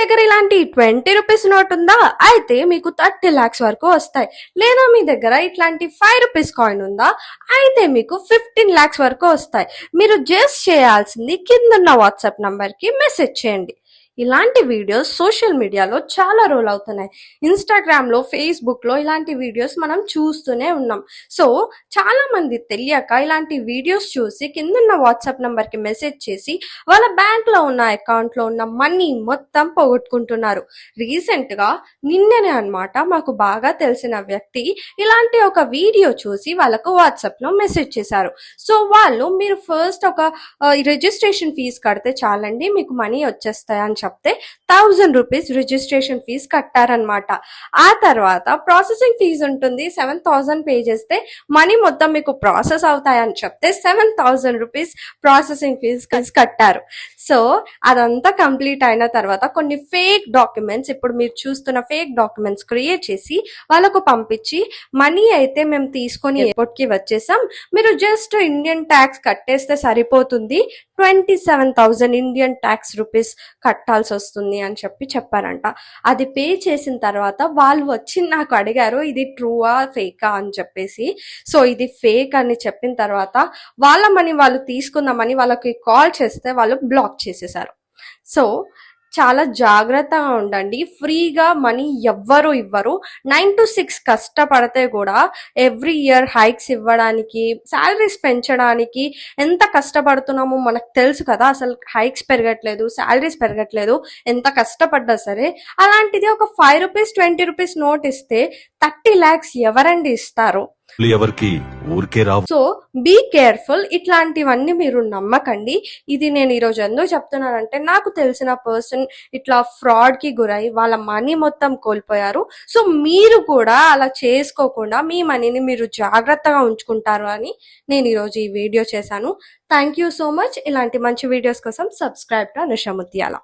దగ్గర ఇలాంటి 20 rupees note ఉందా? అయితే మీకు 30 lakhs వరకు వస్తాయి. లేదా మీ దగ్గర ఇట్లాంటి 5 రూపీస్ కాయిన్ ఉందా? అయితే మీకు 15 lakhs వరకు వస్తాయి. మీరు జస్ట్ చేయాల్సింది కిందున్న వాట్సాప్ నంబర్కి మెసేజ్ చేయండి. ఇలాంటి వీడియోస్ సోషల్ మీడియాలో చాలా రోల్ అవుతున్నాయి. ఇన్స్టాగ్రామ్లో, ఫేస్బుక్లో ఇలాంటి వీడియోస్ మనం చూస్తూనే ఉన్నాం. సో చాలా మంది తెలియక ఇలాంటి వీడియోస్ చూసి కిందున్న వాట్సాప్ నంబర్కి మెసేజ్ చేసి వాళ్ళ బ్యాంక్లో ఉన్న అకౌంట్లో ఉన్న మనీ మొత్తం పోగొట్టుకుంటున్నారు. రీసెంట్గా నిన్ననే అన్నమాట మాకు బాగా తెలిసిన వ్యక్తి ఇలాంటి ఒక వీడియో చూసి వాళ్ళకు వాట్సాప్లో మెసేజ్ చేశారు. సో వాళ్ళు మీరు ఫస్ట్ ఒక రిజిస్ట్రేషన్ ఫీజు కడితే చాలండి మీకు మనీ వచ్చేస్తాయని చెప్తే 1000 రూపీస్ రిజిస్ట్రేషన్ ఫీజు కట్టారనమాట. ఆ తర్వాత ప్రాసెసింగ్ ఫీజు ఉంటుంది 7000 పే చేస్తే మనీ మొత్తం మీకు ప్రాసెస్ అవుతాయని చెప్తే 7000 రూపీస్ ప్రాసెసింగ్ ఫీజు కట్టారు. సో అదంతా కంప్లీట్ అయిన తర్వాత కొన్ని ఫేక్ డాక్యుమెంట్స్, ఇప్పుడు మీరు చూస్తున్న ఫేక్ డాక్యుమెంట్స్ క్రియేట్ చేసి వాళ్ళకు పంపించి మనీ అయితే మేము తీసుకొని ఎయిర్పోర్ట్కి వచ్చేసాం, మీరు జస్ట్ ఇండియన్ ట్యాక్స్ కట్టేస్తే సరిపోతుంది, 27,000 ఇండియన్ ట్యాక్స్ రూపీస్ కట్టాల్సి వస్తుంది అని చెప్పారంట. అది పే చేసిన తర్వాత వాళ్ళు వచ్చి నాకు అడిగారు ఇది ట్రూవా ఫేకా అని చెప్పేసి. సో ఇది ఫేక్ అని చెప్పిన తర్వాత వాళ్ళ మనీ వాళ్ళు తీసుకుందామని వాళ్ళకి కాల్ చేస్తే వాళ్ళు బ్లాక్ చేసేసారు. సో చాలా జాగ్రత్తగా ఉండండి. ఫ్రీగా మనీ ఎవ్వరు ఇవ్వరు. 9 to 6 కష్టపడితే కూడా ఎవ్రీ ఇయర్ హైక్స్ ఇవ్వడానికి, శాలరీస్ పెంచడానికి ఎంత కష్టపడుతున్నామో మనకు తెలుసు కదా. అసలు హైక్స్ పెరగట్లేదు, శాలరీస్ పెరగట్లేదు, ఎంత కష్టపడ్డా సరే. అలాంటిది ఒక 5 రూపీస్ 20 రూపీస్ నోట్ ఇస్తే 30 lakhs ఎవరండి ఇస్తారు? ఎవరికి ఊరికే రావు. సో బీ కేర్ఫుల్, ఇట్లాంటివన్నీ మీరు నమ్మకండి. ఇది నేను ఈరోజు ఎందుకు చెప్తున్నానంటే నాకు తెలిసిన పర్సన్ ఇట్లా ఫ్రాడ్ కి గురై వాళ్ళ మనీ మొత్తం కోల్పోయారు. సో మీరు కూడా అలా చేసుకోకుండా మీ మనీని మీరు జాగ్రత్తగా ఉంచుకుంటారు అని నేను ఈరోజు ఈ వీడియో చేశాను. Thank you so much. ఇలాంటి మంచి వీడియోస్ కోసం సబ్స్క్రైబ్ టు అనుష ముత్యాల.